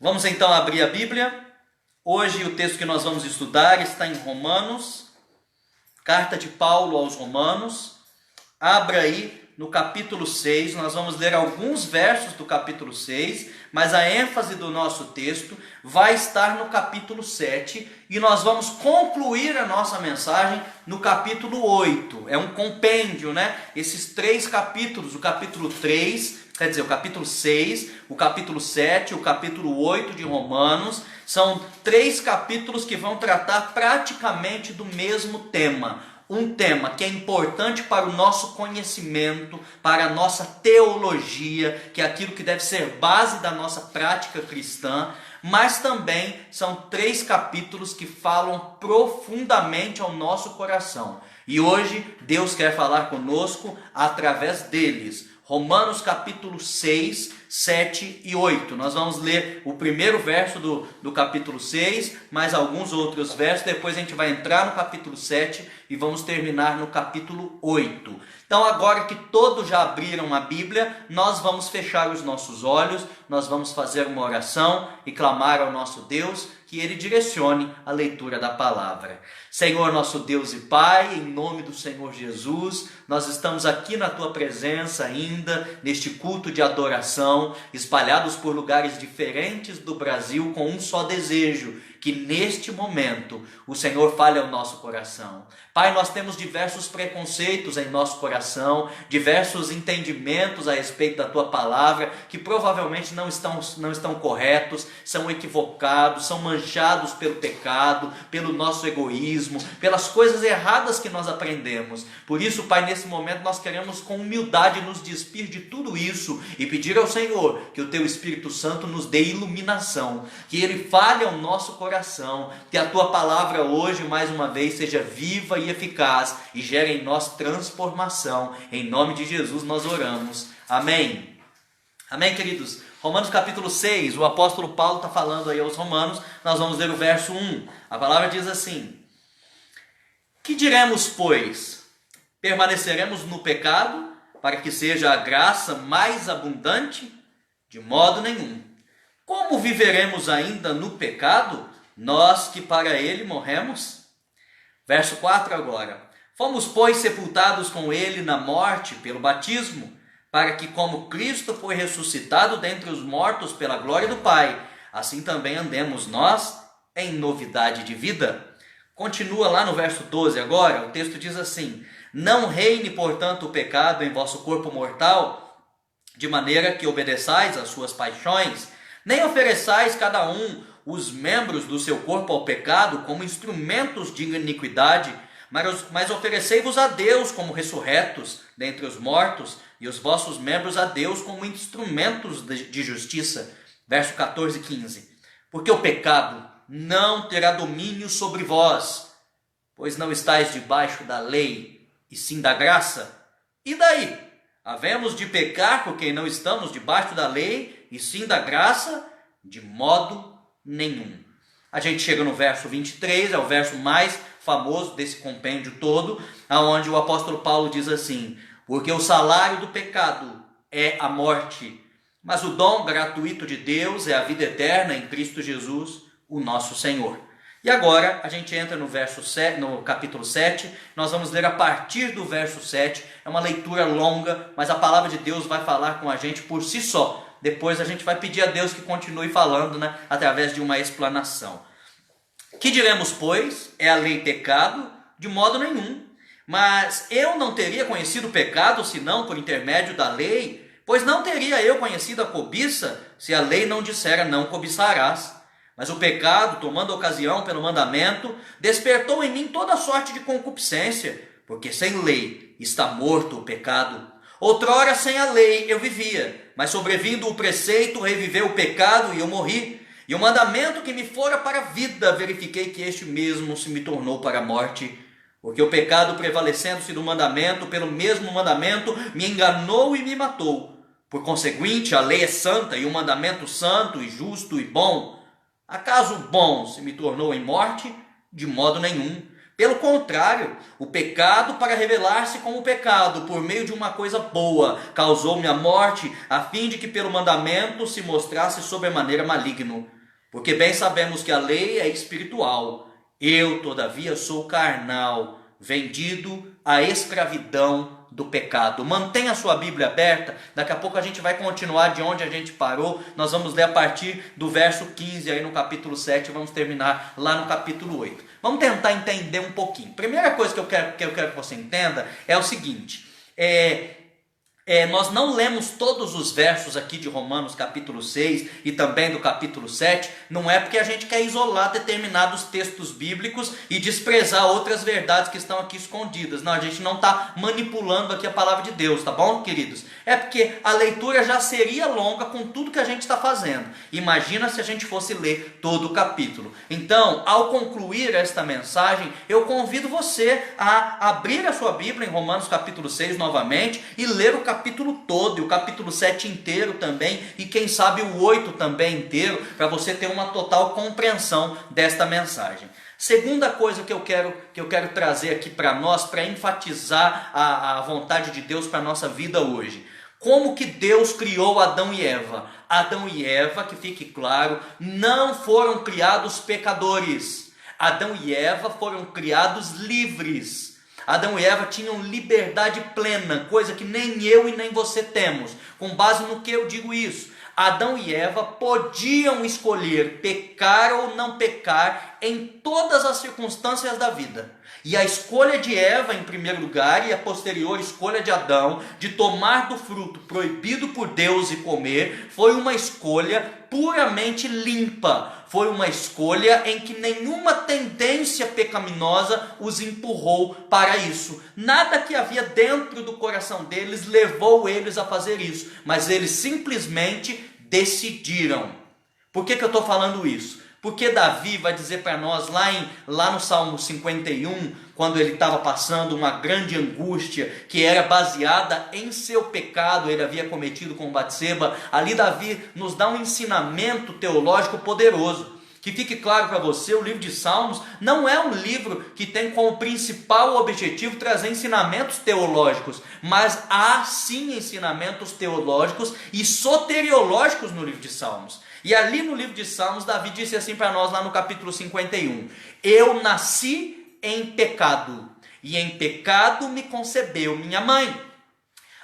Vamos então abrir a Bíblia. Hoje o texto que nós vamos estudar está em Romanos, carta de Paulo aos Romanos. Abra aí no capítulo 6, nós vamos ler alguns versos do capítulo 6, mas a ênfase do nosso texto vai estar no capítulo 7 e nós vamos concluir a nossa mensagem no capítulo 8. É um compêndio, né? Esses três capítulos, o capítulo 3, quer dizer, o capítulo 6, o capítulo 7, o capítulo 8 de Romanos, são três capítulos que vão tratar praticamente do mesmo tema. Um tema que é importante para o nosso conhecimento, para a nossa teologia, que é aquilo que deve ser base da nossa prática cristã, mas também são três capítulos que falam profundamente ao nosso coração. E hoje Deus quer falar conosco através deles. Romanos capítulo 6, 7 e 8. Nós vamos ler o primeiro verso do capítulo 6, mais alguns outros versos. Depois a gente vai entrar no capítulo 7 e vamos terminar no capítulo 8. Então agora que todos já abriram a Bíblia, nós vamos fechar os nossos olhos, nós vamos fazer uma oração e clamar ao nosso Deus que Ele direcione a leitura da palavra. Senhor, nosso Deus e Pai, em nome do Senhor Jesus, nós estamos aqui na Tua presença ainda, neste culto de adoração, espalhados por lugares diferentes do Brasil, com um só desejo, que neste momento o Senhor fale ao nosso coração. Pai, nós temos diversos preconceitos em nosso coração, diversos entendimentos a respeito da Tua palavra, que provavelmente não estão corretos, são equivocados, são manchados pelo pecado, pelo nosso egoísmo, pelas coisas erradas que nós aprendemos. Por isso, Pai, nesse momento nós queremos com humildade nos despir de tudo isso e pedir ao Senhor que o Teu Espírito Santo nos dê iluminação, que Ele fale ao nosso coração, que a Tua palavra hoje, mais uma vez, seja viva e eficaz e gere em nós transformação. Em nome de Jesus nós oramos. Amém. Amém, queridos? Romanos capítulo 6, o apóstolo Paulo está falando aí aos romanos, nós vamos ler o verso 1. A palavra diz assim: Que diremos, pois? Permaneceremos no pecado para que seja a graça mais abundante? De modo nenhum. Como viveremos ainda no pecado, nós que para ele morremos? Verso 4 agora. Fomos, pois, sepultados com ele na morte pelo batismo, para que, como Cristo foi ressuscitado dentre os mortos pela glória do Pai, assim também andemos nós em novidade de vida. Continua lá no verso 12 agora, o texto diz assim: Não reine, portanto, o pecado em vosso corpo mortal, de maneira que obedeçais às suas paixões, nem ofereçais cada um os membros do seu corpo ao pecado como instrumentos de iniquidade, mas oferecei-vos a Deus como ressurretos dentre os mortos, e os vossos membros a Deus como instrumentos de justiça. Verso 14 e 15. Porque o pecado não terá domínio sobre vós, pois não estáis debaixo da lei, e sim da graça. E daí? Havemos de pecar porque não estamos debaixo da lei, e sim da graça? De modo nenhum. A gente chega no verso 23, é o verso mais famoso desse compêndio todo, aonde o apóstolo Paulo diz assim: Porque o salário do pecado é a morte, mas o dom gratuito de Deus é a vida eterna em Cristo Jesus, o nosso Senhor. E agora a gente entra no verso 7, no capítulo 7, nós vamos ler a partir do verso 7, é uma leitura longa, mas a palavra de Deus vai falar com a gente por si só. Depois a gente vai pedir a Deus que continue falando, né, através de uma explanação. Que diremos, pois? É a lei pecado? De modo nenhum. Mas eu não teria conhecido o pecado senão por intermédio da lei? Pois não teria eu conhecido a cobiça se a lei não dissera não cobiçarás. Mas o pecado, tomando ocasião pelo mandamento, despertou em mim toda sorte de concupiscência, porque sem lei está morto o pecado. Outrora sem a lei eu vivia, mas sobrevindo o preceito reviveu o pecado e eu morri. E o mandamento que me fora para a vida, verifiquei que este mesmo se me tornou para a morte. Porque o pecado, prevalecendo-se do mandamento, pelo mesmo mandamento, me enganou e me matou. Por conseguinte, a lei é santa e o mandamento santo e justo e bom. Acaso o bom se me tornou em morte? De modo nenhum. Pelo contrário, o pecado, para revelar-se como pecado, por meio de uma coisa boa, causou-me a morte, a fim de que pelo mandamento se mostrasse sobremaneira maligno. Porque bem sabemos que a lei é espiritual, eu, todavia, sou carnal, vendido à escravidão do pecado. Mantenha a sua Bíblia aberta, daqui a pouco a gente vai continuar de onde a gente parou, nós vamos ler a partir do verso 15 aí no capítulo 7, vamos terminar lá no capítulo 8. Vamos tentar entender um pouquinho. Primeira coisa que eu quero que você entenda é o seguinte, nós não lemos todos os versos aqui de Romanos capítulo 6 e também do capítulo 7, não é porque a gente quer isolar determinados textos bíblicos e desprezar outras verdades que estão aqui escondidas. Não, a gente não está manipulando aqui a palavra de Deus, tá bom, queridos? É porque a leitura já seria longa com tudo que a gente está fazendo. Imagina se a gente fosse ler todo o capítulo. Então, ao concluir esta mensagem, eu convido você a abrir a sua Bíblia em Romanos capítulo 6 novamente e ler o capítulo todo, e o capítulo 7 inteiro também, e quem sabe o 8 também inteiro, para você ter uma total compreensão desta mensagem. Segunda coisa que eu quero trazer aqui para nós, para enfatizar a vontade de Deus para a nossa vida hoje. Como que Deus criou Adão e Eva? Adão e Eva, que fique claro, não foram criados pecadores. Adão e Eva foram criados livres. Adão e Eva tinham liberdade plena, coisa que nem eu e nem você temos. Com base no que eu digo isso? Adão e Eva podiam escolher pecar ou não pecar em todas as circunstâncias da vida. E a escolha de Eva, em primeiro lugar, e a posterior escolha de Adão, de tomar do fruto proibido por Deus e comer, foi uma escolha puramente limpa. Foi uma escolha em que nenhuma tendência pecaminosa os empurrou para isso. Nada que havia dentro do coração deles levou eles a fazer isso, mas eles simplesmente decidiram. Por que eu estou falando isso? Porque Davi vai dizer para nós lá no Salmo 51, quando ele estava passando uma grande angústia que era baseada em seu pecado, ele havia cometido com Batseba. Ali Davi nos dá um ensinamento teológico poderoso. Que fique claro para você, o livro de Salmos não é um livro que tem como principal objetivo trazer ensinamentos teológicos, mas há sim ensinamentos teológicos e soteriológicos no livro de Salmos. E ali no livro de Salmos, Davi disse assim para nós lá no capítulo 51, eu nasci em pecado, e em pecado me concebeu minha mãe.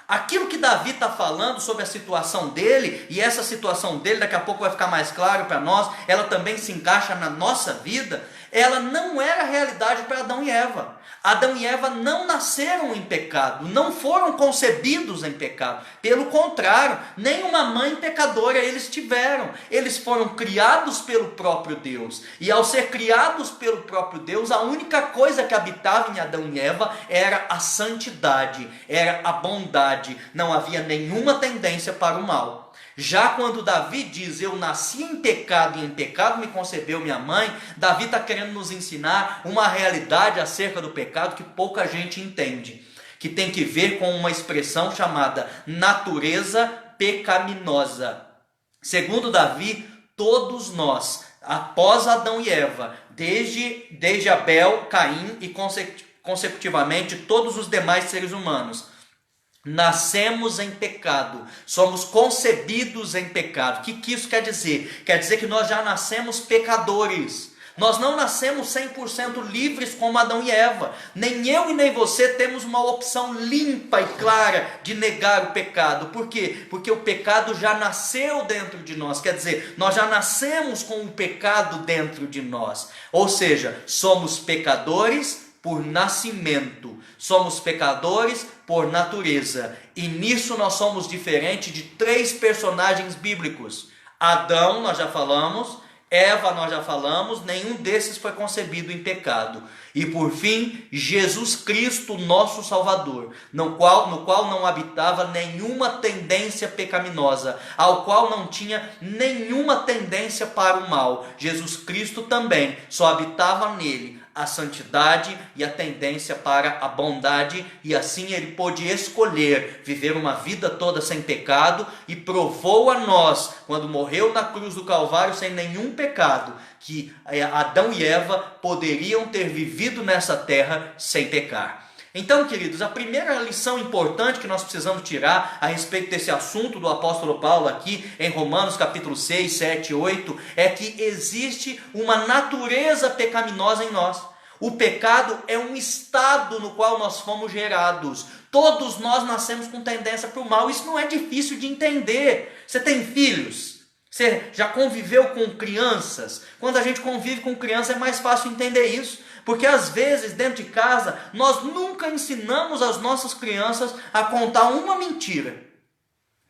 Aquilo que Davi está falando sobre a situação dele, e essa situação dele daqui a pouco vai ficar mais claro para nós, ela também se encaixa na nossa vida, ela não era realidade para Adão e Eva. Adão e Eva não nasceram em pecado, não foram concebidos em pecado. Pelo contrário, nenhuma mãe pecadora eles tiveram. Eles foram criados pelo próprio Deus. E ao ser criados pelo próprio Deus, a única coisa que habitava em Adão e Eva era a santidade, era a bondade. Não havia nenhuma tendência para o mal. Já quando Davi diz, eu nasci em pecado e em pecado me concebeu minha mãe, Davi está querendo nos ensinar uma realidade acerca do pecado que pouca gente entende, que tem que ver com uma expressão chamada natureza pecaminosa. Segundo Davi, todos nós, após Adão e Eva, desde Abel, Caim e consecutivamente todos os demais seres humanos, nascemos em pecado, somos concebidos em pecado. O que isso quer dizer? Quer dizer que nós já nascemos pecadores. Nós não nascemos 100% livres como Adão e Eva. Nem eu e nem você temos uma opção limpa e clara de negar o pecado. Por quê? Porque o pecado já nasceu dentro de nós. Quer dizer, nós já nascemos com o pecado dentro de nós. Ou seja, somos pecadores por nascimento, somos pecadores por natureza, e nisso nós somos diferentes de 3 personagens bíblicos. Adão, nós já falamos, Eva, nós já falamos, nenhum desses foi concebido em pecado. E por fim, Jesus Cristo, nosso Salvador, no qual não habitava nenhuma tendência pecaminosa, ao qual não tinha nenhuma tendência para o mal. Jesus Cristo também só habitava nele a santidade e a tendência para a bondade, e assim ele pôde escolher viver uma vida toda sem pecado, e provou a nós, quando morreu na cruz do Calvário sem nenhum pecado, que Adão e Eva poderiam ter vivido nessa terra sem pecar. Então, queridos, a primeira lição importante que nós precisamos tirar a respeito desse assunto do apóstolo Paulo aqui em Romanos capítulo 6, 7 e 8 é que existe uma natureza pecaminosa em nós. O pecado é um estado no qual nós fomos gerados. Todos nós nascemos com tendência para o mal. Isso não é difícil de entender. Você tem filhos? Você já conviveu com crianças? Quando a gente convive com criança é mais fácil entender isso. Porque às vezes dentro de casa nós nunca ensinamos as nossas crianças a contar uma mentira.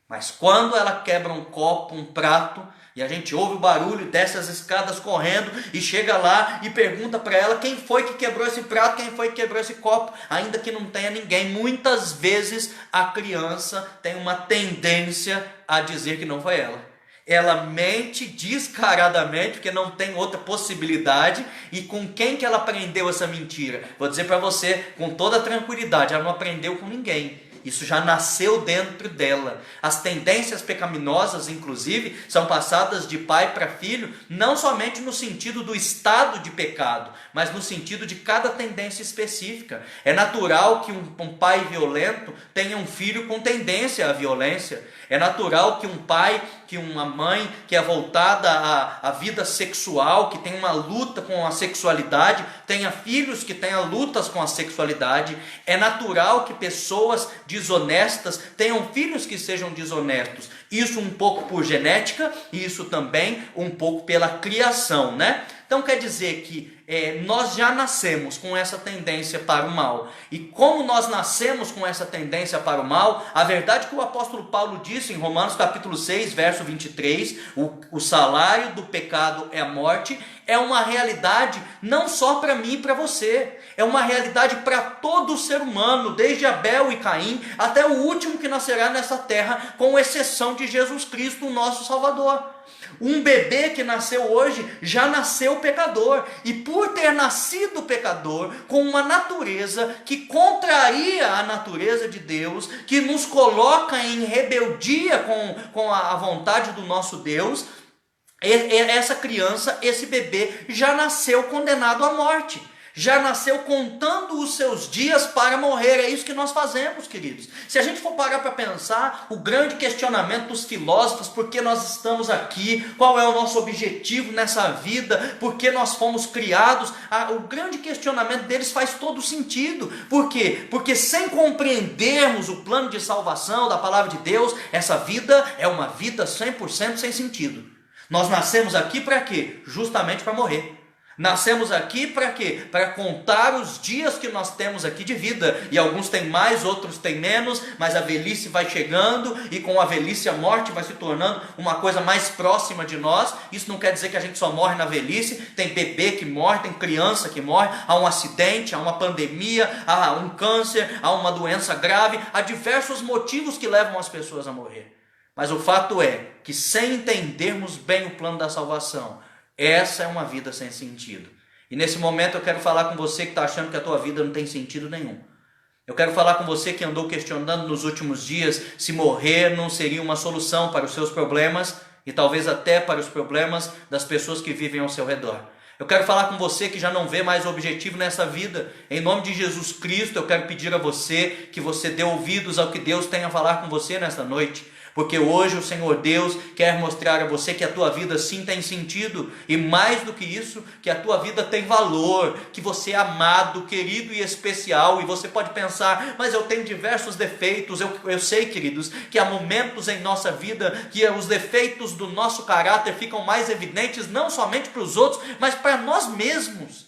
Mas quando ela quebra um copo, um prato, e a gente ouve o barulho, desce as escadas correndo e chega lá e pergunta para ela quem foi que quebrou esse prato, quem foi que quebrou esse copo, ainda que não tenha ninguém. Muitas vezes a criança tem uma tendência a dizer que não foi ela. Ela mente descaradamente, porque não tem outra possibilidade. E com quem que ela aprendeu essa mentira? Vou dizer para você com toda tranquilidade, ela não aprendeu com ninguém. Isso já nasceu dentro dela. As tendências pecaminosas, inclusive, são passadas de pai para filho, não somente no sentido do estado de pecado, mas no sentido de cada tendência específica. É natural que um pai violento tenha um filho com tendência à violência. É natural que um pai, que uma mãe que é voltada à vida sexual, que tem uma luta com a sexualidade, tenha filhos que tenham lutas com a sexualidade. É natural que pessoas desonestas tenham filhos que sejam desonestos. Isso um pouco por genética e isso também um pouco pela criação, né? Então quer dizer que nós já nascemos com essa tendência para o mal. E como nós nascemos com essa tendência para o mal, a verdade que o apóstolo Paulo disse em Romanos capítulo 6, verso 23, o salário do pecado é a morte, é uma realidade não só para mim e para você, é uma realidade para todo ser humano, desde Abel e Caim até o último que nascerá nessa terra, com exceção de Jesus Cristo, o nosso Salvador. Um bebê que nasceu hoje já nasceu pecador, e por ter nascido pecador, com uma natureza que contraria a natureza de Deus, que nos coloca em rebeldia com a vontade do nosso Deus, essa criança, esse bebê já nasceu condenado à morte. Já nasceu contando os seus dias para morrer. É isso que nós fazemos, queridos. Se a gente for parar para pensar, o grande questionamento dos filósofos, por que nós estamos aqui, qual é o nosso objetivo nessa vida, por que nós fomos criados, o grande questionamento deles faz todo sentido. Por quê? Porque sem compreendermos o plano de salvação da palavra de Deus, essa vida é uma vida 100% sem sentido. Nós nascemos aqui para quê? Justamente para morrer. Nascemos aqui para quê? Para contar os dias que nós temos aqui de vida. E alguns têm mais, outros têm menos, mas a velhice vai chegando, e com a velhice a morte vai se tornando uma coisa mais próxima de nós. Isso não quer dizer que a gente só morre na velhice. Tem bebê que morre, tem criança que morre, há um acidente, há uma pandemia, há um câncer, há uma doença grave, há diversos motivos que levam as pessoas a morrer. Mas o fato é que, sem entendermos bem o plano da salvação, essa é uma vida sem sentido. E nesse momento eu quero falar com você que está achando que a tua vida não tem sentido nenhum. Eu quero falar com você que andou questionando nos últimos dias se morrer não seria uma solução para os seus problemas e talvez até para os problemas das pessoas que vivem ao seu redor. Eu quero falar com você que já não vê mais objetivo nessa vida. Em nome de Jesus Cristo, eu quero pedir a você que você dê ouvidos ao que Deus tem a falar com você nesta noite. Porque hoje o Senhor Deus quer mostrar a você que a tua vida sim tem sentido. E mais do que isso, que a tua vida tem valor. Que você é amado, querido e especial. E você pode pensar, mas eu tenho diversos defeitos. Eu sei, queridos, que há momentos em nossa vida que os defeitos do nosso caráter ficam mais evidentes, não somente para os outros, mas para nós mesmos.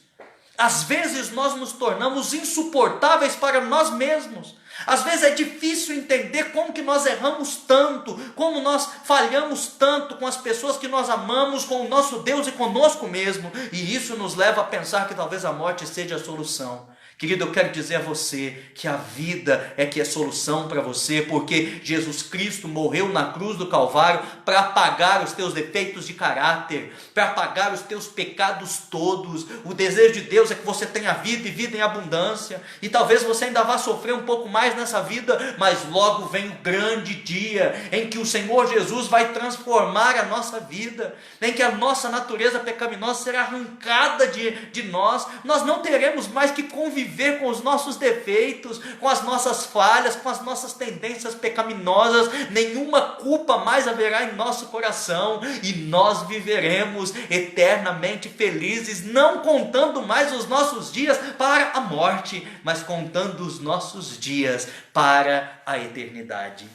Às vezes nós nos tornamos insuportáveis para nós mesmos. Às vezes é difícil entender como que nós erramos tanto, como nós falhamos tanto com as pessoas que nós amamos, com o nosso Deus e conosco mesmo. E isso nos leva a pensar que talvez a morte seja a solução. Querido, eu quero dizer a você que a vida é que é solução para você, porque Jesus Cristo morreu na cruz do Calvário para apagar os teus defeitos de caráter, para apagar os teus pecados todos. O desejo de Deus é que você tenha vida e vida em abundância, e talvez você ainda vá sofrer um pouco mais nessa vida, mas logo vem o grande dia em que o Senhor Jesus vai transformar a nossa vida, em que a nossa natureza pecaminosa será arrancada de nós. Nós não teremos mais que conviver com os nossos defeitos, com as nossas falhas, com as nossas tendências pecaminosas. Nenhuma culpa mais haverá em nosso coração, e nós viveremos eternamente felizes, não contando mais os nossos dias para a morte, mas contando os nossos dias para a eternidade.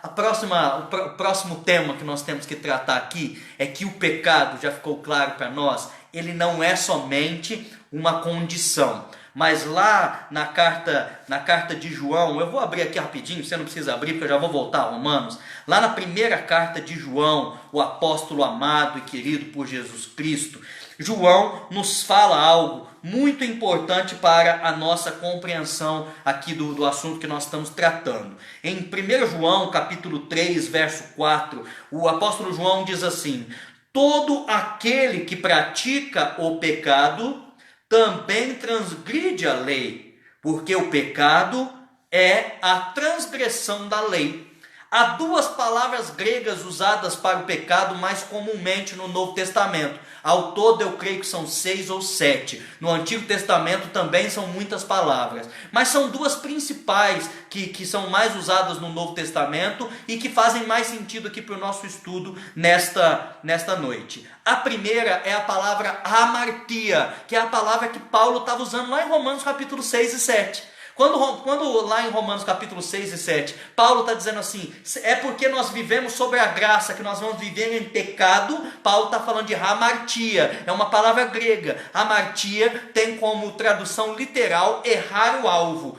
O próximo tema que nós temos que tratar aqui é que o pecado, já ficou claro para nós, ele não é somente uma condição. Mas lá na carta de João, eu vou abrir aqui rapidinho, você não precisa abrir porque eu já vou voltar a Romanos. Lá na primeira carta de João, o apóstolo amado e querido por Jesus Cristo, João nos fala algo muito importante para a nossa compreensão aqui do assunto que nós estamos tratando. Em 1 João, capítulo 3, verso 4, o apóstolo João diz assim: todo aquele que pratica o pecado também transgride a lei, porque o pecado é a transgressão da lei. Há duas palavras gregas usadas para o pecado mais comumente no Novo Testamento. Ao todo eu creio que são 6 ou 7. No Antigo Testamento também são muitas palavras. Mas são duas principais que são mais usadas no Novo Testamento e que fazem mais sentido aqui para o nosso estudo nesta noite. A primeira é a palavra hamartia, que é a palavra que Paulo estava usando lá em Romanos capítulo 6 e 7. Quando lá em Romanos capítulo 6 e 7, Paulo está dizendo assim, é porque nós vivemos sobre a graça que nós vamos viver em pecado. Paulo está falando de hamartia, é uma palavra grega. Hamartia tem como tradução literal errar o alvo.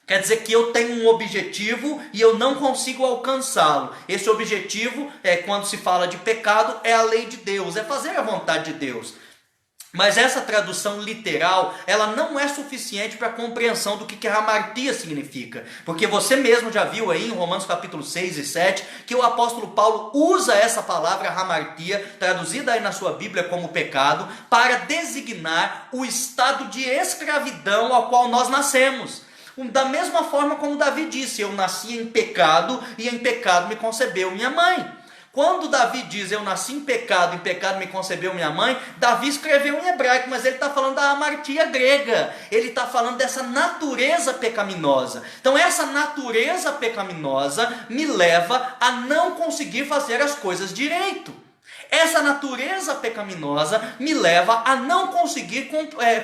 Quer dizer que eu tenho um objetivo e eu não consigo alcançá-lo. Esse objetivo, quando se fala de pecado, é a lei de Deus, é fazer a vontade de Deus. Mas essa tradução literal, ela não é suficiente para a compreensão do que a hamartia significa. Porque você mesmo já viu aí em Romanos capítulo 6 e 7, que o apóstolo Paulo usa essa palavra hamartia, traduzida aí na sua Bíblia como pecado, para designar o estado de escravidão ao qual nós nascemos. Da mesma forma como Davi disse, eu nasci em pecado e em pecado me concebeu minha mãe. Quando Davi diz, eu nasci em pecado me concebeu minha mãe, Davi escreveu em hebraico, mas ele está falando da hamartia grega, ele está falando dessa natureza pecaminosa. Então essa natureza pecaminosa me leva a não conseguir fazer as coisas direito. Essa natureza pecaminosa me leva a não conseguir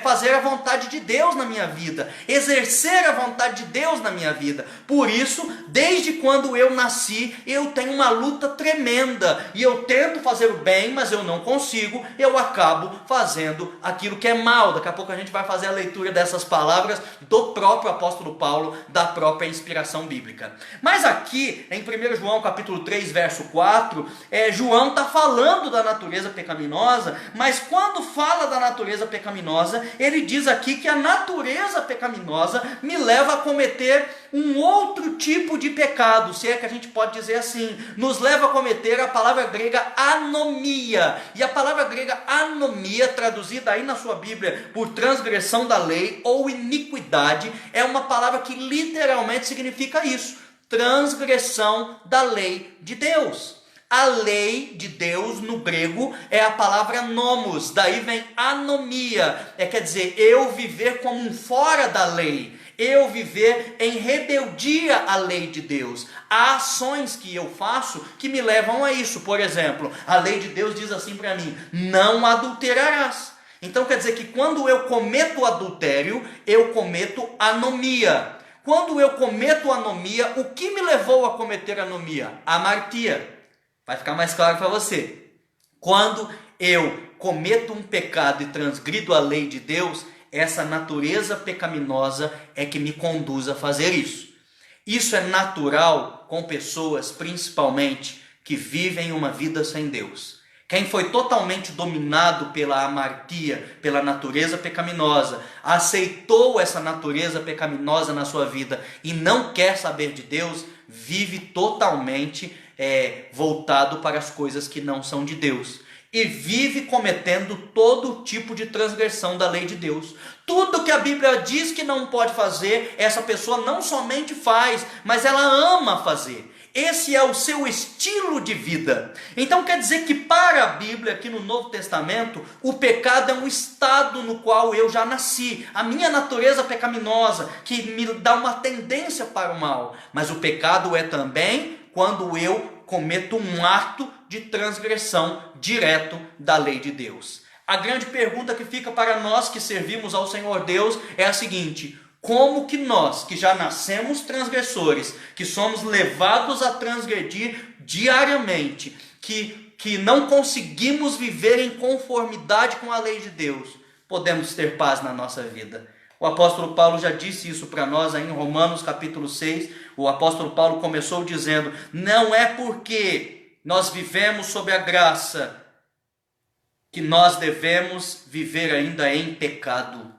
fazer a vontade de Deus na minha vida, exercer a vontade de Deus na minha vida. Por isso, desde quando eu nasci, eu tenho uma luta tremenda, e eu tento fazer o bem, mas eu não consigo, eu acabo fazendo aquilo que é mal. Daqui a pouco a gente vai fazer a leitura dessas palavras do próprio apóstolo Paulo, da própria inspiração bíblica. Mas aqui, em 1 João capítulo 3, verso 4, João está falando da natureza pecaminosa, mas quando fala da natureza pecaminosa, ele diz aqui que a natureza pecaminosa me leva a cometer um outro tipo de pecado, se é que a gente pode dizer assim, nos leva a cometer a palavra grega anomia, e a palavra grega anomia, traduzida aí na sua Bíblia por transgressão da lei ou iniquidade, é uma palavra que literalmente significa isso, transgressão da lei de Deus. A lei de Deus, no grego, é a palavra nomos, daí vem anomia, quer dizer, eu viver como um fora da lei, eu viver em rebeldia à lei de Deus. Há ações que eu faço que me levam a isso. Por exemplo, a lei de Deus diz assim para mim, não adulterarás. Então quer dizer que quando eu cometo adultério, eu cometo anomia. Quando eu cometo anomia, o que me levou a cometer anomia? Hamartia. Vai ficar mais claro para você. Quando eu cometo um pecado e transgrido a lei de Deus, essa natureza pecaminosa é que me conduz a fazer isso. Isso é natural com pessoas, principalmente, que vivem uma vida sem Deus. Quem foi totalmente dominado pela amartia, pela natureza pecaminosa, aceitou essa natureza pecaminosa na sua vida e não quer saber de Deus, vive totalmente voltado para as coisas que não são de Deus. E vive cometendo todo tipo de transgressão da lei de Deus. Tudo que a Bíblia diz que não pode fazer, essa pessoa não somente faz, mas ela ama fazer. Esse é o seu estilo de vida. Então quer dizer que para a Bíblia, aqui no Novo Testamento, o pecado é um estado no qual eu já nasci. A minha natureza pecaminosa, que me dá uma tendência para o mal. Mas o pecado é também quando eu cometo um ato de transgressão direto da lei de Deus. A grande pergunta que fica para nós que servimos ao Senhor Deus é a seguinte: como que nós, que já nascemos transgressores, que somos levados a transgredir diariamente, que não conseguimos viver em conformidade com a lei de Deus, podemos ter paz na nossa vida? O apóstolo Paulo já disse isso para nós aí em Romanos capítulo 6. O apóstolo Paulo começou dizendo: não é porque nós vivemos sob a graça que nós devemos viver ainda em pecado.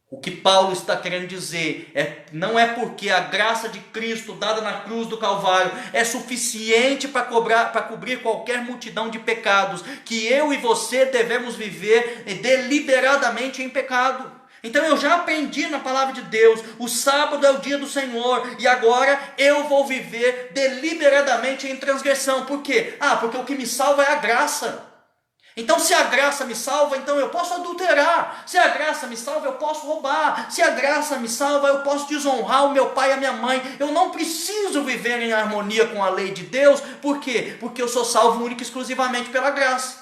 O que Paulo está querendo dizer não é porque a graça de Cristo dada na cruz do Calvário é suficiente para cobrir qualquer multidão de pecados, que eu e você devemos viver deliberadamente em pecado. Então eu já aprendi na palavra de Deus, o sábado é o dia do Senhor, e agora eu vou viver deliberadamente em transgressão. Por quê? Porque o que me salva é a graça. Então se a graça me salva, então eu posso adulterar. Se a graça me salva, eu posso roubar. Se a graça me salva, eu posso desonrar o meu pai e a minha mãe. Eu não preciso viver em harmonia com a lei de Deus. Por quê? Porque eu sou salvo única e exclusivamente pela graça.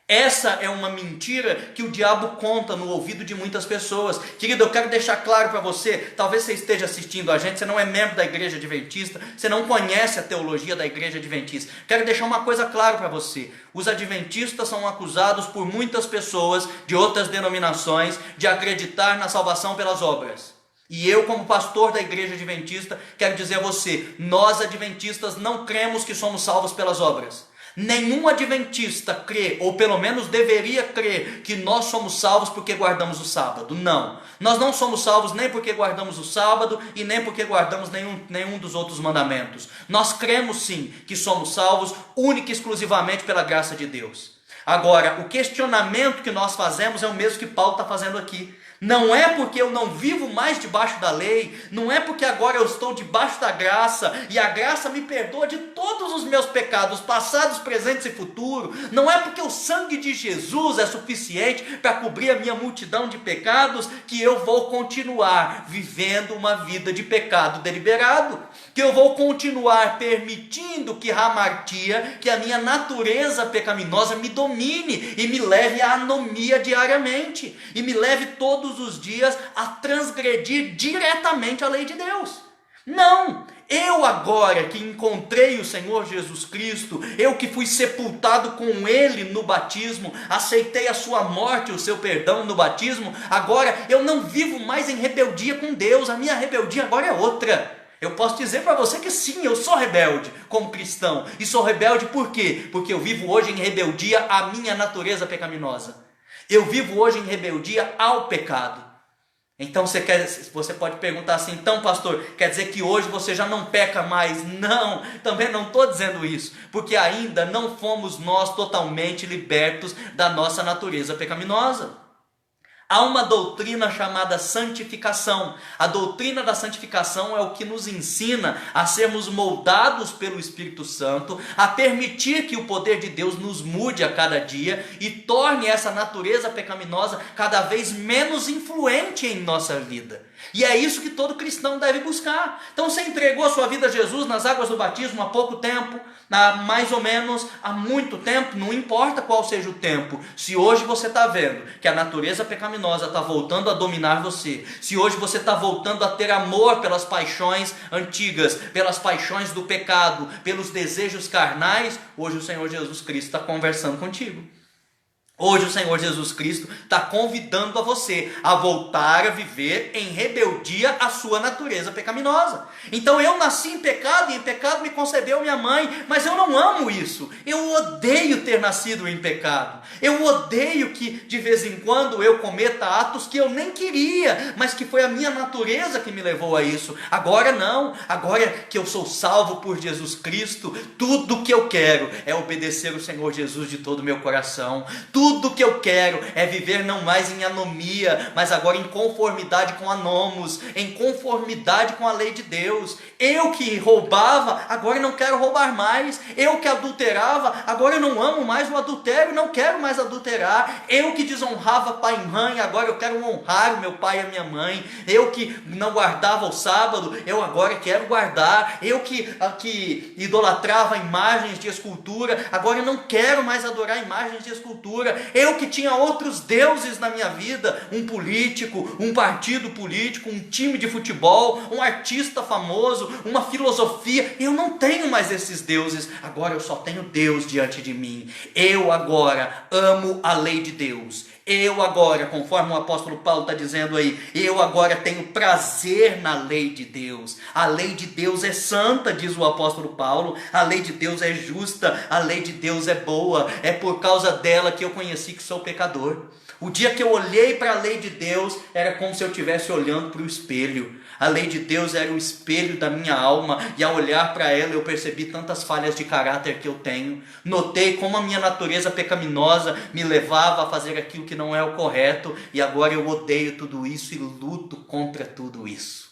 Essa é uma mentira que o diabo conta no ouvido de muitas pessoas. Querido, eu quero deixar claro para você, talvez você esteja assistindo a gente, você não é membro da Igreja Adventista, você não conhece a teologia da Igreja Adventista. Quero deixar uma coisa clara para você: os adventistas são acusados por muitas pessoas de outras denominações de acreditar na salvação pelas obras. E eu, como pastor da Igreja Adventista, quero dizer a você: nós adventistas não cremos que somos salvos pelas obras. Nenhum adventista crê, ou pelo menos deveria crer, que nós somos salvos porque guardamos o sábado. Não, nós não somos salvos nem porque guardamos o sábado e nem porque guardamos nenhum dos outros mandamentos. Nós cremos sim que somos salvos única e exclusivamente pela graça de Deus. Agora, o questionamento que nós fazemos é o mesmo que Paulo está fazendo aqui. Não é porque eu não vivo mais debaixo da lei, não é porque agora eu estou debaixo da graça e a graça me perdoa de todos os meus pecados, passados, presentes e futuros. Não é porque o sangue de Jesus é suficiente para cobrir a minha multidão de pecados que eu vou continuar vivendo uma vida de pecado deliberado, que eu vou continuar permitindo que a hamartia, que a minha natureza pecaminosa me domine e me leve à anomia diariamente, e me leve todos os dias a transgredir diretamente a lei de Deus. Não, eu agora que encontrei o Senhor Jesus Cristo, eu que fui sepultado com Ele no batismo, aceitei a sua morte e o seu perdão no batismo, agora eu não vivo mais em rebeldia com Deus, a minha rebeldia agora é outra. Eu posso dizer para você que sim, eu sou rebelde como cristão, e sou rebelde por quê? Porque eu vivo hoje em rebeldia à minha natureza pecaminosa. Eu vivo hoje em rebeldia ao pecado. Então você pode perguntar assim: então pastor, quer dizer que hoje você já não peca mais? Não, também não estou dizendo isso, porque ainda não fomos nós totalmente libertos da nossa natureza pecaminosa. Há uma doutrina chamada santificação. A doutrina da santificação é o que nos ensina a sermos moldados pelo Espírito Santo, a permitir que o poder de Deus nos mude a cada dia e torne essa natureza pecaminosa cada vez menos influente em nossa vida. E é isso que todo cristão deve buscar. Então você entregou a sua vida a Jesus nas águas do batismo há pouco tempo, mais ou menos há muito tempo, não importa qual seja o tempo. Se hoje você está vendo que a natureza pecaminosa está voltando a dominar você, se hoje você está voltando a ter amor pelas paixões antigas, pelas paixões do pecado, pelos desejos carnais, hoje o Senhor Jesus Cristo está conversando contigo. Hoje o Senhor Jesus Cristo está convidando a você a voltar a viver em rebeldia à sua natureza pecaminosa. Então eu nasci em pecado e em pecado me concebeu minha mãe, mas eu não amo isso. Eu odeio ter nascido em pecado. Eu odeio que de vez em quando eu cometa atos que eu nem queria, mas que foi a minha natureza que me levou a isso. Agora não, agora que eu sou salvo por Jesus Cristo, tudo que eu quero é obedecer o Senhor Jesus de todo o meu coração. Tudo que eu quero é viver não mais em anomia, mas agora em conformidade com a nomos, em conformidade com a lei de Deus. Eu que roubava, agora não quero roubar mais. Eu que adulterava, agora eu não amo mais o adultério, não quero mais adulterar. Eu que desonrava pai e mãe, agora eu quero honrar o meu pai e a minha mãe. Eu que não guardava o sábado, eu agora quero guardar. Eu que idolatrava imagens de escultura, agora eu não quero mais adorar imagens de escultura. Eu que tinha outros deuses na minha vida, um político, um partido político, um time de futebol, um artista famoso, uma filosofia, eu não tenho mais esses deuses, agora eu só tenho Deus diante de mim. Eu agora amo a lei de Deus. Eu agora, conforme o apóstolo Paulo está dizendo aí, eu agora tenho prazer na lei de Deus. A lei de Deus é santa, diz o apóstolo Paulo. A lei de Deus é justa, a lei de Deus é boa. É por causa dela que eu conheci que sou pecador. O dia que eu olhei para a lei de Deus, era como se eu estivesse olhando para o espelho. A lei de Deus era o espelho da minha alma, e ao olhar para ela eu percebi tantas falhas de caráter que eu tenho. Notei como a minha natureza pecaminosa me levava a fazer aquilo que não é o correto, e agora eu odeio tudo isso e luto contra tudo isso.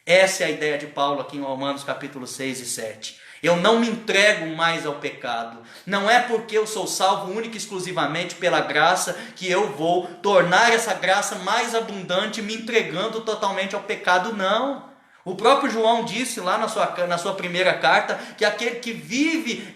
Essa é a ideia de Paulo aqui em Romanos capítulo 6 e 7. Eu não me entrego mais ao pecado. Não é porque eu sou salvo única e exclusivamente pela graça que eu vou tornar essa graça mais abundante me entregando totalmente ao pecado, não. O próprio João disse lá na sua primeira carta que aquele que vive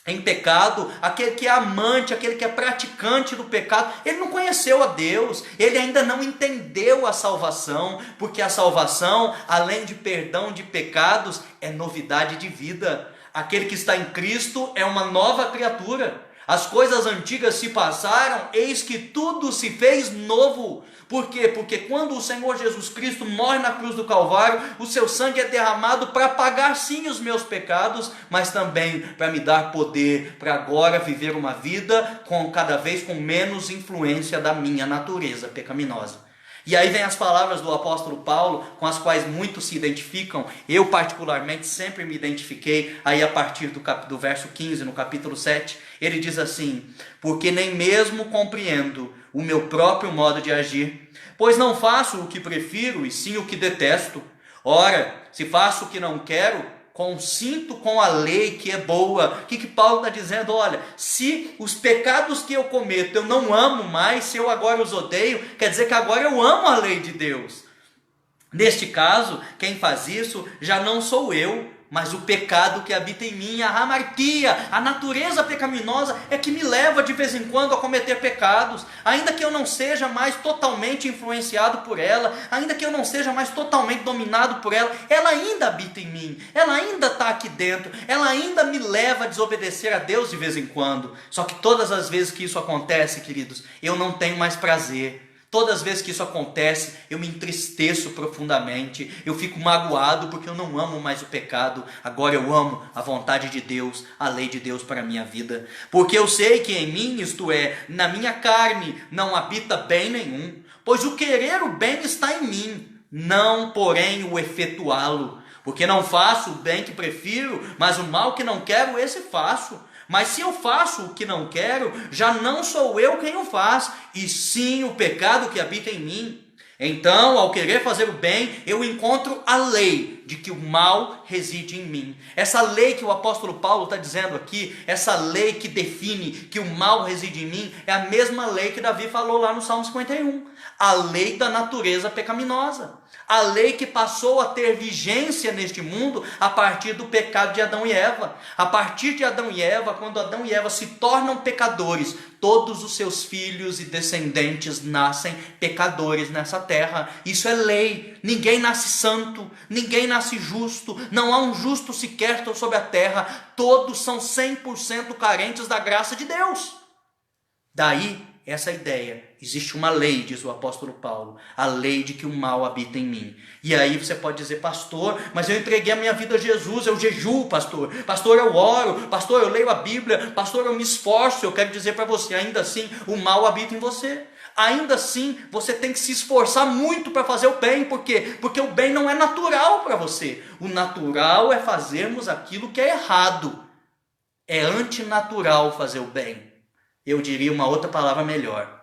em pecado, aquele que é amante, aquele que é praticante do pecado, ele não conheceu a Deus, ele ainda não entendeu a salvação, porque a salvação, além de perdão de pecados, é novidade de vida. Aquele que está em Cristo é uma nova criatura. As coisas antigas se passaram, eis que tudo se fez novo. Por quê? Porque quando o Senhor Jesus Cristo morre na cruz do Calvário, o seu sangue é derramado para pagar sim os meus pecados, mas também para me dar poder para agora viver uma vida cada vez com menos influência da minha natureza pecaminosa. E aí vem as palavras do apóstolo Paulo, com as quais muitos se identificam. Eu particularmente sempre me identifiquei, aí a partir do verso 15, no capítulo 7, ele diz assim: porque nem mesmo compreendo o meu próprio modo de agir, pois não faço o que prefiro, e sim o que detesto. Ora, se faço o que não quero, consinto com a lei que é boa. O que Paulo está dizendo? Olha, se os pecados que eu cometo eu não amo mais, se eu agora os odeio, quer dizer que agora eu amo a lei de Deus. Neste caso, quem faz isso já não sou eu, mas o pecado que habita em mim, a hamartia, a natureza pecaminosa é que me leva de vez em quando a cometer pecados, ainda que eu não seja mais totalmente influenciado por ela, ainda que eu não seja mais totalmente dominado por ela, ela ainda habita em mim, ela ainda está aqui dentro, ela ainda me leva a desobedecer a Deus de vez em quando. Só que todas as vezes que isso acontece, queridos, eu não tenho mais prazer. Todas as vezes que isso acontece, eu me entristeço profundamente, eu fico magoado porque eu não amo mais o pecado, agora eu amo a vontade de Deus, a lei de Deus para a minha vida. Porque eu sei que em mim, isto é, na minha carne, não habita bem nenhum, pois o querer o bem está em mim, não porém o efetuá-lo. Porque não faço o bem que prefiro, mas o mal que não quero, esse faço. Mas se eu faço o que não quero, já não sou eu quem o faz, e sim o pecado que habita em mim. Então, ao querer fazer o bem, eu encontro a lei de que o mal reside em mim. Essa lei que o apóstolo Paulo está dizendo aqui, essa lei que define que o mal reside em mim, é a mesma lei que Davi falou lá no Salmo 51. A lei da natureza pecaminosa. A lei que passou a ter vigência neste mundo a partir do pecado de Adão e Eva. A partir de Adão e Eva, quando Adão e Eva se tornam pecadores, todos os seus filhos e descendentes nascem pecadores nessa terra. Isso é lei. Ninguém nasce santo, ninguém nasce justo, não há um justo sequer sobre a terra. Todos são 100% carentes da graça de Deus. Daí, essa ideia, existe uma lei, diz o apóstolo Paulo, a lei de que o mal habita em mim. E aí você pode dizer, pastor, mas eu entreguei a minha vida a Jesus, eu jejuo, pastor, eu oro, pastor, eu leio a Bíblia, pastor, eu me esforço. Eu quero dizer para você, ainda assim, o mal habita em você. Ainda assim, você tem que se esforçar muito para fazer o bem. Por quê? Porque o bem não é natural para você. O natural é fazermos aquilo que é errado. É antinatural fazer o bem. Eu diria uma outra palavra melhor.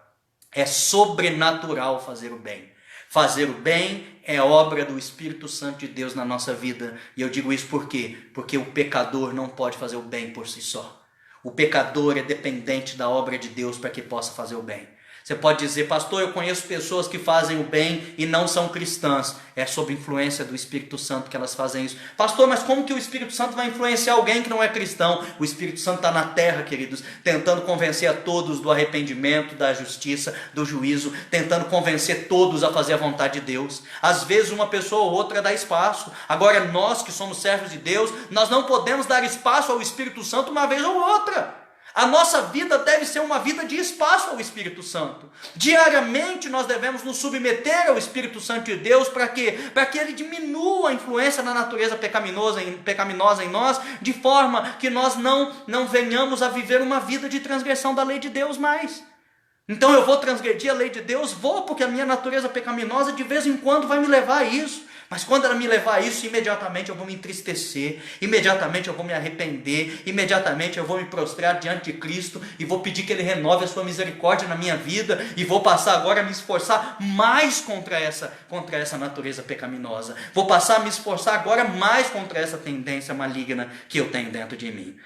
É sobrenatural fazer o bem. Fazer o bem é obra do Espírito Santo de Deus na nossa vida. E eu digo isso por quê? Porque o pecador não pode fazer o bem por si só. O pecador é dependente da obra de Deus para que possa fazer o bem. Você pode dizer, pastor, eu conheço pessoas que fazem o bem e não são cristãs. É sob influência do Espírito Santo que elas fazem isso. Pastor, mas como que o Espírito Santo vai influenciar alguém que não é cristão? O Espírito Santo está na terra, queridos, tentando convencer a todos do arrependimento, da justiça, do juízo, tentando convencer todos a fazer a vontade de Deus. Às vezes uma pessoa ou outra dá espaço. Agora nós que somos servos de Deus, nós não podemos dar espaço ao Espírito Santo uma vez ou outra. A nossa vida deve ser uma vida de espaço ao Espírito Santo. Diariamente nós devemos nos submeter ao Espírito Santo de Deus. Para quê? Para que ele diminua a influência da natureza pecaminosa em nós, de forma que nós não venhamos a viver uma vida de transgressão da lei de Deus mais. Então eu vou transgredir a lei de Deus? Vou, porque a minha natureza pecaminosa de vez em quando vai me levar a isso. Mas quando ela me levar a isso, imediatamente eu vou me entristecer, imediatamente eu vou me arrepender, imediatamente eu vou me prostrar diante de Cristo e vou pedir que Ele renove a sua misericórdia na minha vida e vou passar agora a me esforçar mais contra essa natureza pecaminosa. Vou passar a me esforçar agora mais contra essa tendência maligna que eu tenho dentro de mim.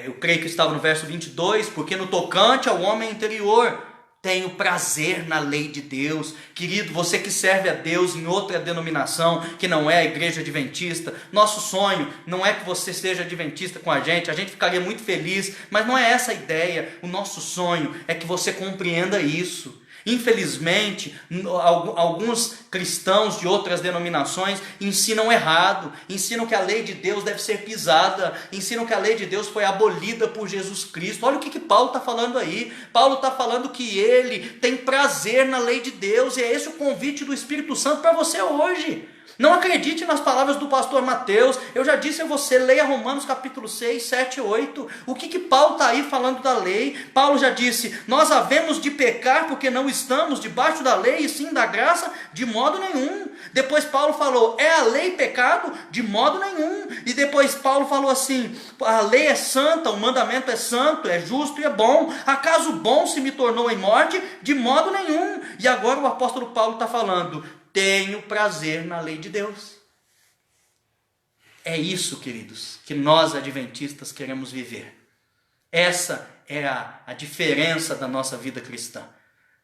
Eu creio que estava no verso 22, porque no tocante ao homem interior, tenho prazer na lei de Deus. Querido, você que serve a Deus em outra denominação, que não é a igreja adventista, nosso sonho não é que você seja adventista com a gente ficaria muito feliz, mas não é essa a ideia. O nosso sonho é que você compreenda isso. Infelizmente, alguns cristãos de outras denominações ensinam errado, ensinam que a lei de Deus deve ser pisada, ensinam que a lei de Deus foi abolida por Jesus Cristo. Olha o que Paulo está falando aí. Paulo está falando que ele tem prazer na lei de Deus, e é esse o convite do Espírito Santo para você hoje. Não acredite nas palavras do pastor Mateus. Eu já disse a você, leia Romanos capítulo 6, 7 e 8. O que Paulo está aí falando da lei? Paulo já disse, nós havemos de pecar porque não estamos debaixo da lei e sim da graça? De modo nenhum. Depois Paulo falou, é a lei pecado? De modo nenhum. E depois Paulo falou assim, a lei é santa, o mandamento é santo, é justo e é bom. Acaso bom se me tornou em morte? De modo nenhum. E agora o apóstolo Paulo está falando, tenho prazer na lei de Deus. É isso, queridos, que nós adventistas queremos viver. Essa é a diferença da nossa vida cristã.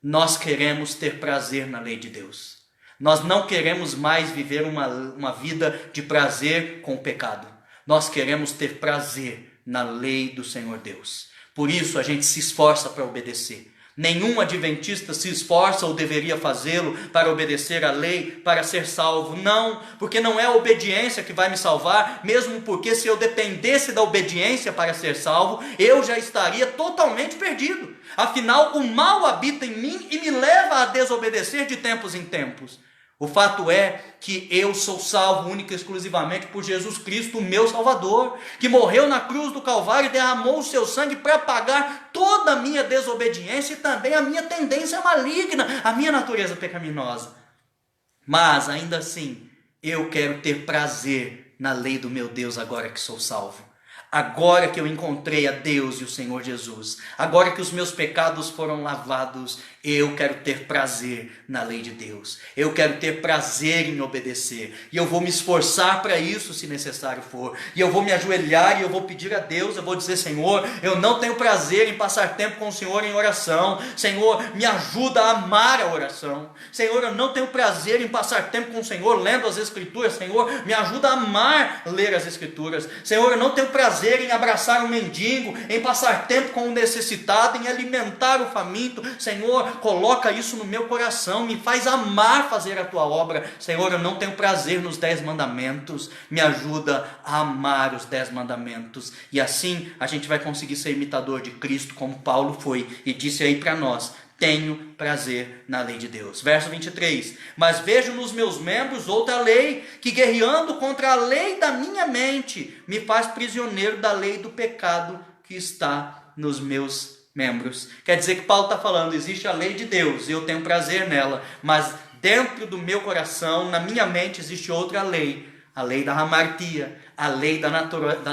Nós queremos ter prazer na lei de Deus. Nós não queremos mais viver uma vida de prazer com o pecado. Nós queremos ter prazer na lei do Senhor Deus. Por isso a gente se esforça para obedecer. Nenhum adventista se esforça ou deveria fazê-lo para obedecer à lei, para ser salvo. Não, porque não é a obediência que vai me salvar, mesmo porque se eu dependesse da obediência para ser salvo, eu já estaria totalmente perdido. Afinal, o mal habita em mim e me leva a desobedecer de tempos em tempos. O fato é que eu sou salvo única e exclusivamente por Jesus Cristo, o meu Salvador, que morreu na cruz do Calvário e derramou o seu sangue para pagar toda a minha desobediência e também a minha tendência maligna, a minha natureza pecaminosa. Mas, ainda assim, eu quero ter prazer na lei do meu Deus agora que sou salvo. Agora que eu encontrei a Deus e o Senhor Jesus, agora que os meus pecados foram lavados, eu quero ter prazer na lei de Deus. Eu quero ter prazer em obedecer. E eu vou me esforçar para isso se necessário for. E eu vou me ajoelhar e eu vou pedir a Deus, eu vou dizer, Senhor, eu não tenho prazer em passar tempo com o Senhor em oração. Senhor, me ajuda a amar a oração. Senhor, eu não tenho prazer em passar tempo com o Senhor lendo as Escrituras. Senhor, me ajuda a amar ler as Escrituras. Senhor, eu não tenho prazer prazer em abraçar um mendigo, em passar tempo com o necessitado, em alimentar o faminto. Senhor, coloca isso no meu coração, me faz amar fazer a tua obra. Senhor, eu não tenho prazer nos 10 mandamentos, me ajuda a amar os 10 mandamentos. E assim a gente vai conseguir ser imitador de Cristo, como Paulo foi e disse aí para nós: tenho prazer na lei de Deus. Verso 23, mas vejo nos meus membros outra lei, que guerreando contra a lei da minha mente, me faz prisioneiro da lei do pecado que está nos meus membros. Quer dizer que Paulo está falando, existe a lei de Deus, e eu tenho prazer nela, mas dentro do meu coração, na minha mente, existe outra lei, a lei da hamartia, a lei da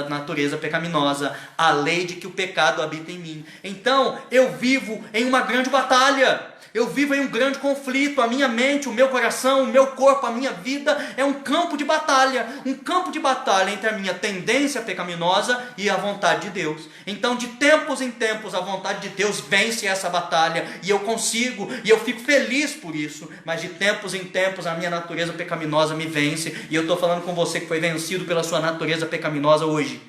natureza pecaminosa, a lei de que o pecado habita em mim. Então, eu vivo em uma grande batalha, eu vivo em um grande conflito. A minha mente, o meu coração, o meu corpo, a minha vida é um campo de batalha entre a minha tendência pecaminosa e a vontade de Deus. Então, de tempos em tempos, a vontade de Deus vence essa batalha, e eu consigo, e eu fico feliz por isso. Mas de tempos em tempos, a minha natureza pecaminosa me vence, e eu estou falando com você que foi vencido pela sua natureza pecaminosa hoje.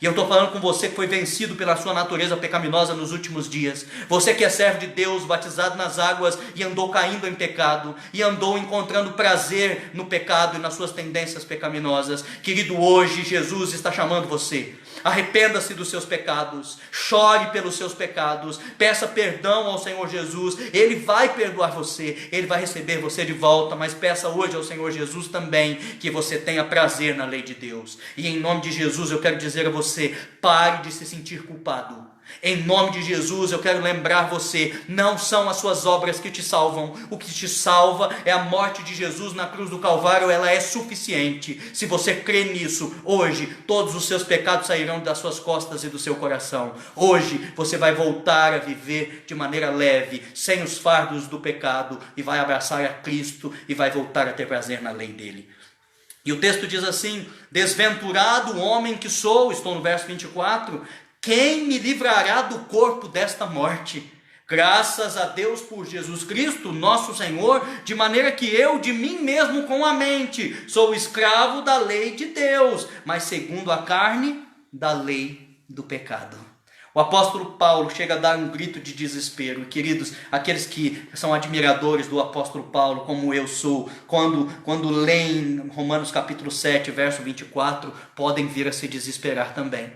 E eu estou falando com você que foi vencido pela sua natureza pecaminosa nos últimos dias. Você que é servo de Deus, batizado nas águas e andou caindo em pecado, e andou encontrando prazer no pecado e nas suas tendências pecaminosas. Querido, hoje Jesus está chamando você. Arrependa-se dos seus pecados, chore pelos seus pecados, peça perdão ao Senhor Jesus. Ele vai perdoar você, Ele vai receber você de volta, mas peça hoje ao Senhor Jesus também que você tenha prazer na lei de Deus. E em nome de Jesus eu quero dizer a você: pare de se sentir culpado. Em nome de Jesus eu quero lembrar você, não são as suas obras que te salvam. O que te salva é a morte de Jesus na cruz do Calvário. Ela é suficiente. Se você crê nisso, hoje todos os seus pecados sairão das suas costas e do seu coração. Hoje você vai voltar a viver de maneira leve, sem os fardos do pecado, e vai abraçar a Cristo e vai voltar a ter prazer na lei dele. E o texto diz assim: desventurado homem que sou, estou no verso 24, quem me livrará do corpo desta morte? Graças a Deus por Jesus Cristo, nosso Senhor, de maneira que eu, de mim mesmo com a mente, sou escravo da lei de Deus, mas segundo a carne, da lei do pecado. O apóstolo Paulo chega a dar um grito de desespero. Queridos, aqueles que são admiradores do apóstolo Paulo, como eu sou, quando leem Romanos capítulo 7, verso 24, podem vir a se desesperar também.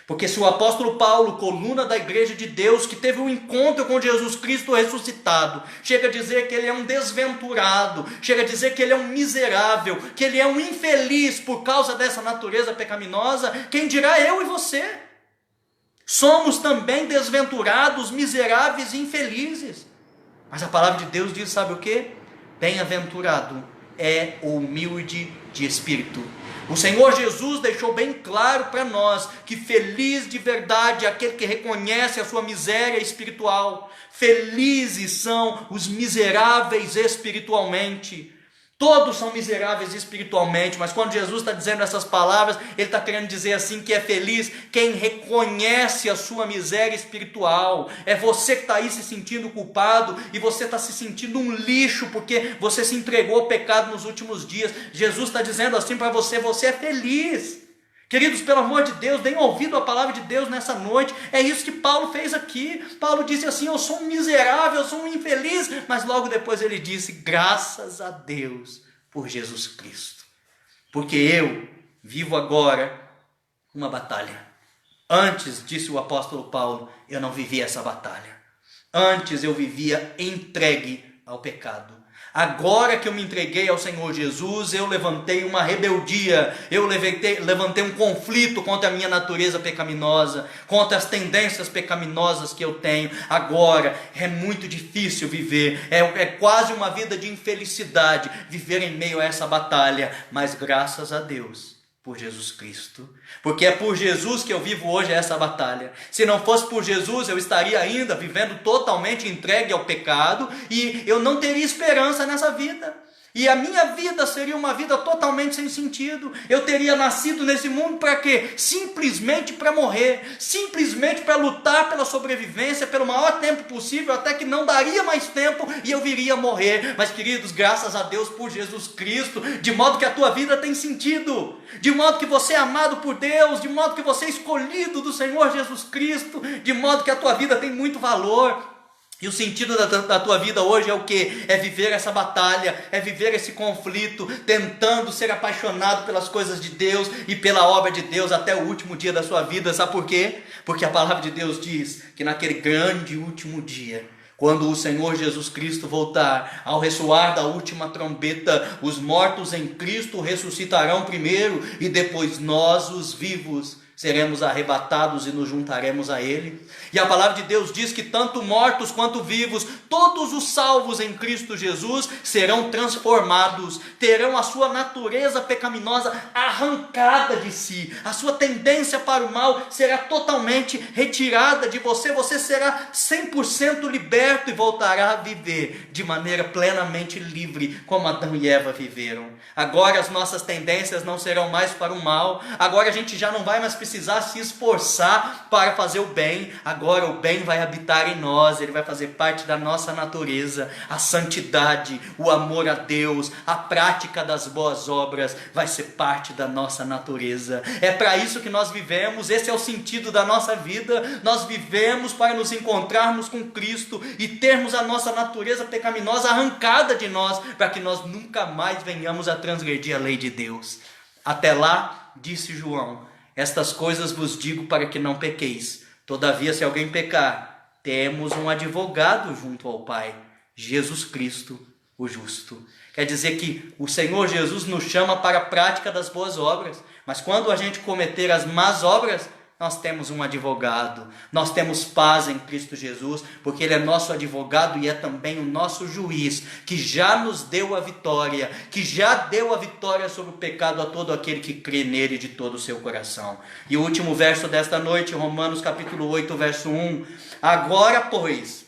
Porque se o apóstolo Paulo, coluna da igreja de Deus, que teve um encontro com Jesus Cristo ressuscitado, chega a dizer que ele é um desventurado, chega a dizer que ele é um miserável, que ele é um infeliz por causa dessa natureza pecaminosa, quem dirá eu e você? Somos também desventurados, miseráveis e infelizes. Mas a palavra de Deus diz, sabe o quê? Bem-aventurado é o humilde de espírito. O Senhor Jesus deixou bem claro para nós que feliz de verdade é aquele que reconhece a sua miséria espiritual. Felizes são os miseráveis espiritualmente. Todos são miseráveis espiritualmente, mas quando Jesus está dizendo essas palavras, Ele está querendo dizer assim que é feliz quem reconhece a sua miséria espiritual. É você que está aí se sentindo culpado e você está se sentindo um lixo porque você se entregou ao pecado nos últimos dias. Jesus está dizendo assim para você, você é feliz. Queridos, pelo amor de Deus, deem ouvido a palavra de Deus nessa noite. É isso que Paulo fez aqui. Paulo disse assim, eu sou um miserável, eu sou um infeliz, mas logo depois ele disse, graças a Deus por Jesus Cristo, porque eu vivo agora uma batalha. Antes, disse o apóstolo Paulo, eu não vivia essa batalha. Antes eu vivia entregue ao pecado. Agora que eu me entreguei ao Senhor Jesus, eu levantei uma rebeldia, eu levantei um conflito contra a minha natureza pecaminosa, contra as tendências pecaminosas que eu tenho. Agora é muito difícil viver, é quase uma vida de infelicidade viver em meio a essa batalha, mas graças a Deus por Jesus Cristo, porque é por Jesus que eu vivo hoje essa batalha. Se não fosse por Jesus, eu estaria ainda vivendo totalmente entregue ao pecado e eu não teria esperança nessa vida. E a minha vida seria uma vida totalmente sem sentido. Eu teria nascido nesse mundo para quê? Simplesmente para morrer, simplesmente para lutar pela sobrevivência, pelo maior tempo possível, até que não daria mais tempo e eu viria a morrer. Mas queridos, graças a Deus por Jesus Cristo, de modo que a tua vida tem sentido, de modo que você é amado por Deus, de modo que você é escolhido do Senhor Jesus Cristo, de modo que a tua vida tem muito valor. E o sentido da tua vida hoje é o quê? É viver essa batalha, é viver esse conflito, tentando ser apaixonado pelas coisas de Deus e pela obra de Deus até o último dia da sua vida. Sabe por quê? Porque a palavra de Deus diz que naquele grande último dia, quando o Senhor Jesus Cristo voltar, ao ressoar da última trombeta, os mortos em Cristo ressuscitarão primeiro e depois nós, os vivos, seremos arrebatados e nos juntaremos a Ele. E a palavra de Deus diz que tanto mortos quanto vivos, todos os salvos em Cristo Jesus serão transformados, terão a sua natureza pecaminosa arrancada de si, a sua tendência para o mal será totalmente retirada de você, você será 100% liberto e voltará a viver de maneira plenamente livre, como Adão e Eva viveram. Agora as nossas tendências não serão mais para o mal, agora a gente já não vai mais precisar se esforçar para fazer o bem. Agora o bem vai habitar em nós, ele vai fazer parte da nossa natureza. A santidade, o amor a Deus, a prática das boas obras vai ser parte da nossa natureza. É para isso que nós vivemos, esse é o sentido da nossa vida. Nós vivemos para nos encontrarmos com Cristo e termos a nossa natureza pecaminosa arrancada de nós, para que nós nunca mais venhamos a transgredir a lei de Deus. Até lá, disse João, estas coisas vos digo para que não pequeis. Todavia, se alguém pecar, temos um advogado junto ao Pai, Jesus Cristo, o justo. Quer dizer que o Senhor Jesus nos chama para a prática das boas obras, mas quando a gente cometer as más obras, nós temos um advogado, nós temos paz em Cristo Jesus, porque Ele é nosso advogado e é também o nosso juiz, que já nos deu a vitória, que já deu a vitória sobre o pecado a todo aquele que crê nele de todo o seu coração. E o último verso desta noite, Romanos capítulo 8, verso 1, agora, pois,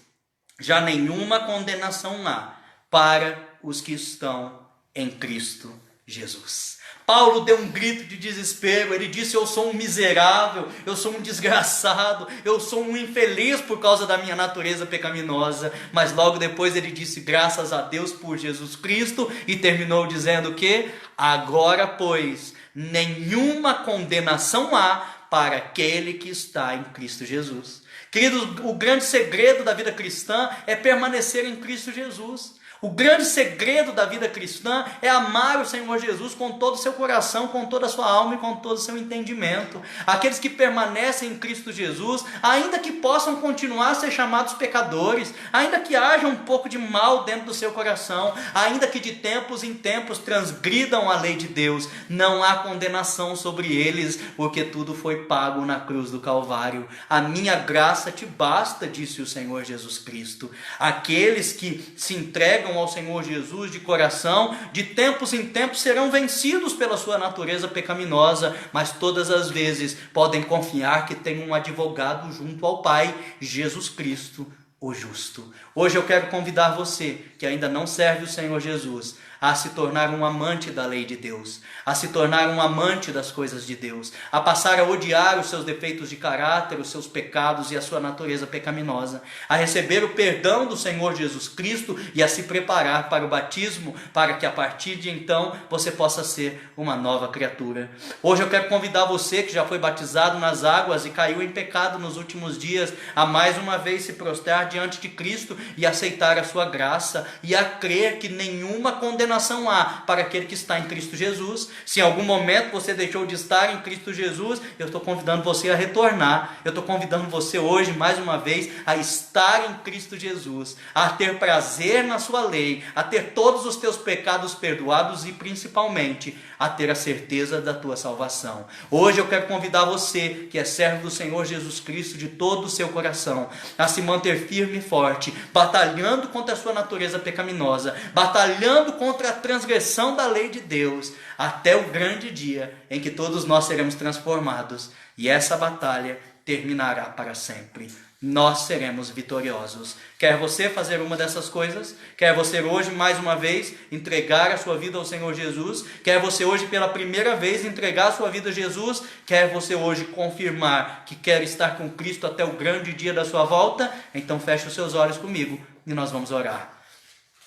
já nenhuma condenação há para os que estão em Cristo Jesus. Paulo deu um grito de desespero, ele disse, eu sou um miserável, eu sou um desgraçado, eu sou um infeliz por causa da minha natureza pecaminosa, mas logo depois ele disse, graças a Deus por Jesus Cristo, e terminou dizendo que, agora pois, nenhuma condenação há para aquele que está em Cristo Jesus. Queridos, o grande segredo da vida cristã é permanecer em Cristo Jesus. O grande segredo da vida cristã é amar o Senhor Jesus com todo o seu coração, com toda a sua alma e com todo o seu entendimento. Aqueles que permanecem em Cristo Jesus, ainda que possam continuar a ser chamados pecadores, ainda que haja um pouco de mal dentro do seu coração, ainda que de tempos em tempos transgridam a lei de Deus, não há condenação sobre eles, porque tudo foi pago na cruz do Calvário. A minha graça te basta, disse o Senhor Jesus Cristo. Aqueles que se entregam ao Senhor Jesus de coração, de tempos em tempos serão vencidos pela sua natureza pecaminosa, mas todas as vezes podem confiar que tem um advogado junto ao Pai, Jesus Cristo, o justo. Hoje eu quero convidar você, que ainda não serve o Senhor Jesus, a se tornar um amante da lei de Deus, a se tornar um amante das coisas de Deus, a passar a odiar os seus defeitos de caráter, os seus pecados e a sua natureza pecaminosa, a receber o perdão do Senhor Jesus Cristo e a se preparar para o batismo, para que a partir de então você possa ser uma nova criatura. Hoje eu quero convidar você que já foi batizado nas águas e caiu em pecado nos últimos dias, a mais uma vez se prostrar diante de Cristo e aceitar a sua graça e a crer que nenhuma condenação há para aquele que está em Cristo Jesus. Se em algum momento você deixou de estar em Cristo Jesus, eu estou convidando você a retornar. Eu estou convidando você hoje, mais uma vez, a estar em Cristo Jesus, a ter prazer na sua lei, a ter todos os teus pecados perdoados e principalmente a ter a certeza da tua salvação. Hoje eu quero convidar você, que é servo do Senhor Jesus Cristo de todo o seu coração, a se manter firme e forte, batalhando contra a sua natureza pecaminosa, batalhando contra a transgressão da lei de Deus, até o grande dia em que todos nós seremos transformados, e essa batalha terminará para sempre. nós seremos vitoriosos. Quer você fazer uma dessas coisas? Quer você hoje, mais uma vez, entregar a sua vida ao Senhor Jesus? Quer você hoje, pela primeira vez, entregar a sua vida a Jesus? Quer você hoje confirmar que quer estar com Cristo até o grande dia da sua volta? Então feche os seus olhos comigo e nós vamos orar.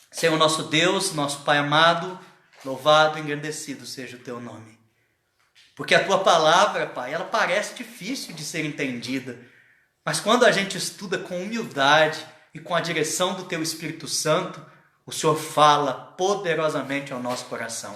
Senhor nosso Deus, nosso Pai amado, louvado e engrandecido seja o teu nome. Porque a tua palavra, Pai, ela parece difícil de ser entendida. Mas quando a gente estuda com humildade e com a direção do teu Espírito Santo, o Senhor fala poderosamente ao nosso coração.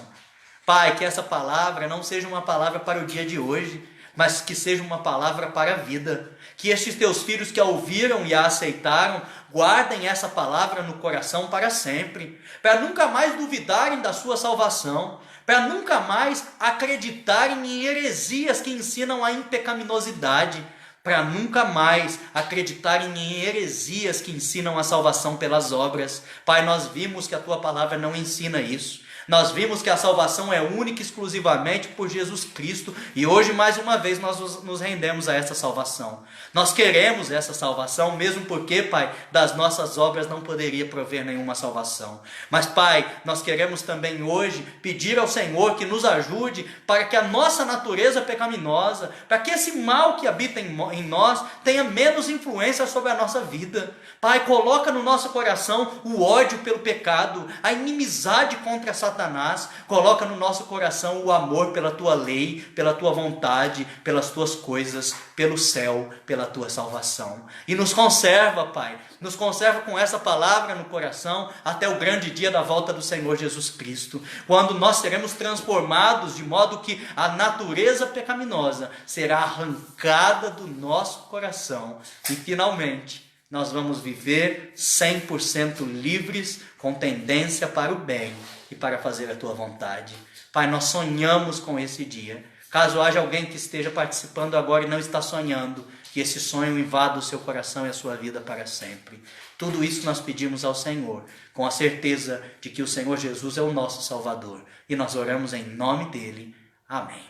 Pai, que essa palavra não seja uma palavra para o dia de hoje, mas que seja uma palavra para a vida. Que estes teus filhos que a ouviram e a aceitaram, guardem essa palavra no coração para sempre, para nunca mais duvidarem da sua salvação, para nunca mais acreditarem em heresias que ensinam a impecaminosidade, para nunca mais acreditarem em heresias que ensinam a salvação pelas obras. Pai, nós vimos que a tua palavra não ensina isso. Nós vimos que a salvação é única e exclusivamente por Jesus Cristo, e hoje mais uma vez nós nos rendemos a essa salvação. Nós queremos essa salvação, mesmo porque, Pai, das nossas obras não poderia prover nenhuma salvação. Mas, Pai, nós queremos também hoje pedir ao Senhor que nos ajude para que a nossa natureza pecaminosa, para que esse mal que habita em nós tenha menos influência sobre a nossa vida. Pai, coloca no nosso coração o ódio pelo pecado, a inimizade contra Satanás, coloca no nosso coração o amor pela tua lei, pela tua vontade, pelas tuas coisas, pelo céu, pela tua salvação. E nos conserva, Pai, nos conserva com essa palavra no coração até o grande dia da volta do Senhor Jesus Cristo, quando nós seremos transformados de modo que a natureza pecaminosa será arrancada do nosso coração e finalmente nós vamos viver 100% livres, com tendência para o bem e para fazer a tua vontade. Pai, nós sonhamos com esse dia. Caso haja alguém que esteja participando agora e não está sonhando, que esse sonho invada o seu coração e a sua vida para sempre. Tudo isso nós pedimos ao Senhor, com a certeza de que o Senhor Jesus é o nosso Salvador. E nós oramos em nome dele. Amém.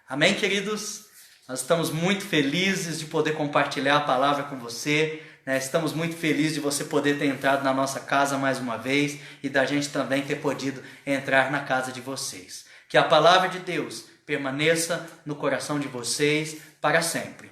Amém, queridos? Nós estamos muito felizes de poder compartilhar a palavra com você, né? Estamos muito felizes de você poder ter entrado na nossa casa mais uma vez e da gente também ter podido entrar na casa de vocês. Que a palavra de Deus permaneça no coração de vocês para sempre.